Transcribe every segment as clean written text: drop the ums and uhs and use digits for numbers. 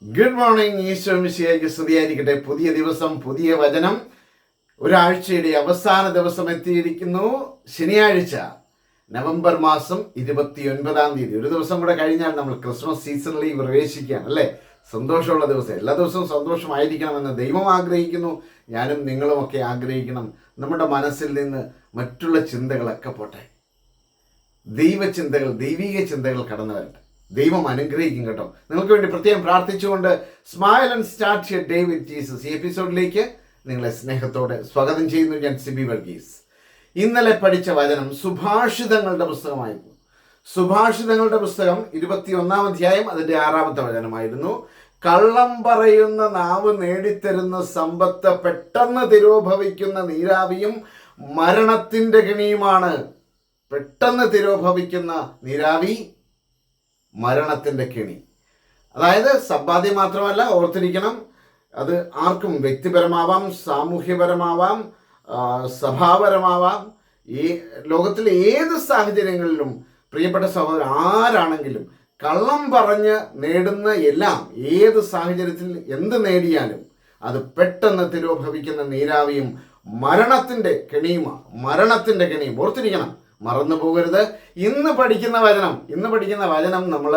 Good morning. Isho മിശിഹായ്ക്ക് സ്തുതിയായിരിക്കട്ടെ. പുതിയ ദിവസം, പുതിയ വചനം. ഒരാഴ്ചയുടെ അവസാന ദിവസം എത്തിയിരിക്കുന്നു. ശനിയാഴ്ച, നവംബർ മാസം 29-ാം തീയതി. ഒരു ദിവസം കൂടെ കഴിഞ്ഞാൽ നമ്മൾ ക്രിസ്മസ് സീസണിലേക്ക് പ്രവേശിക്കുകയാണ് അല്ലേ? സന്തോഷമുള്ള ദിവസം. എല്ലാ ദിവസവും സന്തോഷമായിരിക്കണമെന്ന് ദൈവം ആഗ്രഹിക്കുന്നു. ഞാനും നിങ്ങളുമൊക്കെ ആഗ്രഹിക്കണം. നമ്മുടെ മനസ്സിൽ നിന്ന് മറ്റുള്ള ചിന്തകളൊക്കെ പോട്ടെ. ദൈവചിന്തകൾ, ദൈവിക ചിന്തകൾ കടന്നു വരട്ടെ. ദൈവം അനുഗ്രഹിക്കും കേട്ടോ. നിങ്ങൾക്ക് വേണ്ടി പ്രത്യേകം പ്രാർത്ഥിച്ചുകൊണ്ട് smile and start your day with Jesus ഈ എപ്പിസോഡിലേക്ക് നിങ്ങളെ സ്നേഹത്തോടെ സ്വാഗതം ചെയ്യുന്നു. ഞാൻ സിബി വർഗീസ്. ഇന്നലെ പഠിച്ച വചനം സുഭാഷിതങ്ങളുടെ പുസ്തകമായിരുന്നു. സുഭാഷിതങ്ങളുടെ പുസ്തകം 21-ാം അധ്യായം അതിൻ്റെ 6-ാമത്തെ വചനമായിരുന്നു. കള്ളം പറയുന്ന നാവ് നേടിത്തരുന്ന സമ്പത്ത് പെട്ടെന്ന് തിരോഭവിക്കുന്ന നീരാവിയും മരണത്തിൻ്റെ കെണിയുമാണ്. പെട്ടെന്ന് തിരോഭവിക്കുന്ന നീരാവി, മരണത്തിൻ്റെ കെണി. അതായത് സമ്പാദ്യം മാത്രമല്ല, ഓർത്തിരിക്കണം, അത് ആർക്കും വ്യക്തിപരമാവാം, സാമൂഹ്യപരമാവാം, സഭാപരമാവാം. ഈ ലോകത്തിലെ ഏത് സാഹചര്യങ്ങളിലും പ്രിയപ്പെട്ട സഹോദരൻ ആരാണെങ്കിലും കള്ളം പറഞ്ഞ് നേടുന്ന എല്ലാം, ഏത് സാഹചര്യത്തിൽ എന്ത് നേടിയാലും അത് പെട്ടെന്ന് തിരോഭവിക്കുന്ന നീരാവിയും മരണത്തിൻ്റെ കെണിയുമാണ്. മരണത്തിൻ്റെ കെണിയും ഓർത്തിരിക്കണം, മറന്നു പോകരുത്. ഇന്ന് പഠിക്കുന്ന വചനം നമ്മൾ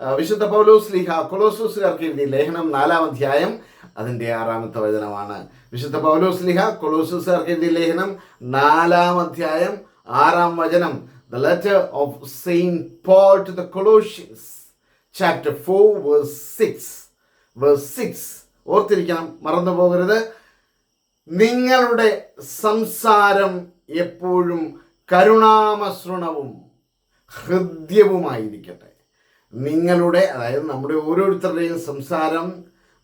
വിശുദ്ധ പൗലോസ് ശ്ലീഹ കൊലോസ്സുകാർക്ക് എഴുതിയ ലേഖനം 4-ാം അധ്യായം അതിൻ്റെ 6-ാമത്തെ വചനമാണ്. വിശുദ്ധ പൗലോസ് ശ്ലീഹ കൊലോസ്സുകാർക്ക് എഴുതിയ ലേഖനം 4-ാം അധ്യായം 6-ാം വചനം. The letter of Saint Paul to the Colossians, chapter 4, verse 6. ഓർത്തിരിക്കണം, മറന്നു പോകരുത്. നിങ്ങളുടെ സംസാരം എപ്പോഴും കരുണാമസൃണവും ഹൃദ്യവുമായിരിക്കട്ടെ. നിങ്ങളുടെ, അതായത് നമ്മുടെ ഓരോരുത്തരുടെയും സംസാരം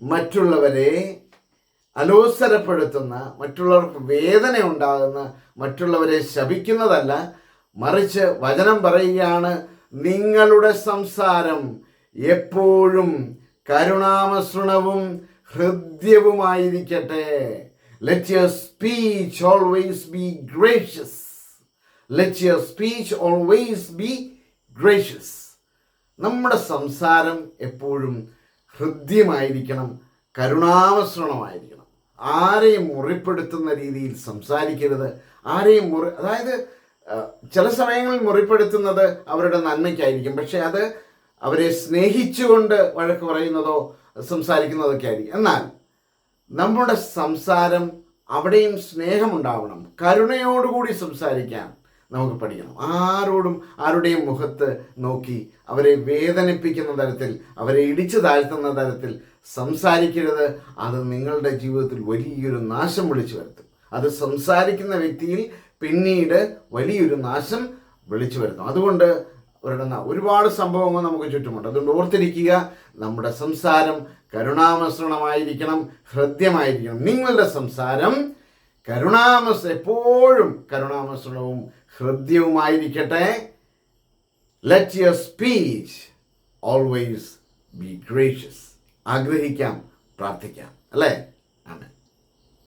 മറ്റുള്ളവരെ അലോസരപ്പെടുത്തുന്ന, മറ്റുള്ളവർക്ക് വേദന ഉണ്ടാകുന്ന, മറ്റുള്ളവരെ ശപിക്കുന്നതല്ല, മറിച്ച് വചനം പറയുകയാണ്, നിങ്ങളുടെ സംസാരം എപ്പോഴും കരുണാമസൃണവും ഹൃദ്യവുമായിരിക്കട്ടെ. Let your speech always be gracious. Let your speech always be gracious. നമ്മുടെ സംസാരം എപ്പോഴും ഹൃദ്യമായിരിക്കണം, കരുണാമസൃണമായിരിക്കണം. ആരെയും മുറിപ്പെടുത്തുന്ന രീതിയിൽ സംസാരിക്കരുത്. ആരെയും അതായത് ചില സമയങ്ങളിൽ മുറിപ്പെടുത്തുന്നത് അവരുടെ നന്മയ്ക്കായിരിക്കും, പക്ഷെ അത് അവരെ സ്നേഹിച്ചുകൊണ്ട് വഴക്ക് പറയുന്നതോ സംസാരിക്കുന്നതൊക്കെ ആയിരിക്കും. എന്നാൽ നമ്മുടെ സംസാരം അവിടെയും സ്നേഹമുണ്ടാവണം. കരുണയോടുകൂടി സംസാരിക്കാൻ നമുക്ക് പഠിക്കണം. ആരുടെയും മുഖത്ത് നോക്കി അവരെ വേദനിപ്പിക്കുന്ന തരത്തിൽ, അവരെ ഇടിച്ചു താഴ്ത്തുന്ന തരത്തിൽ സംസാരിക്കരുത്. അത് നിങ്ങളുടെ ജീവിതത്തിൽ വലിയൊരു നാശം വിളിച്ചു വരുത്തും. അത് സംസാരിക്കുന്ന വ്യക്തിയിൽ പിന്നീട് വലിയൊരു നാശം വിളിച്ചു വരുത്തും. അതുകൊണ്ട് ഒരുപാട് സംഭവങ്ങൾ നമുക്ക് ചുറ്റുമുണ്ട്. അതുകൊണ്ട് ഓർത്തിരിക്കുക, നമ്മുടെ സംസാരം കരുണാമസൃണമായിരിക്കണം, ഹൃദ്യമായിരിക്കണം. നിങ്ങളുടെ സംസാരം എപ്പോഴും കരുണാമസൃണവും ഹൃദ്യവുമായിരിക്കട്ടെ. Let your speech always be gracious. ആഗ്രഹിക്കാം, പ്രാർത്ഥിക്കാം, അല്ലേ?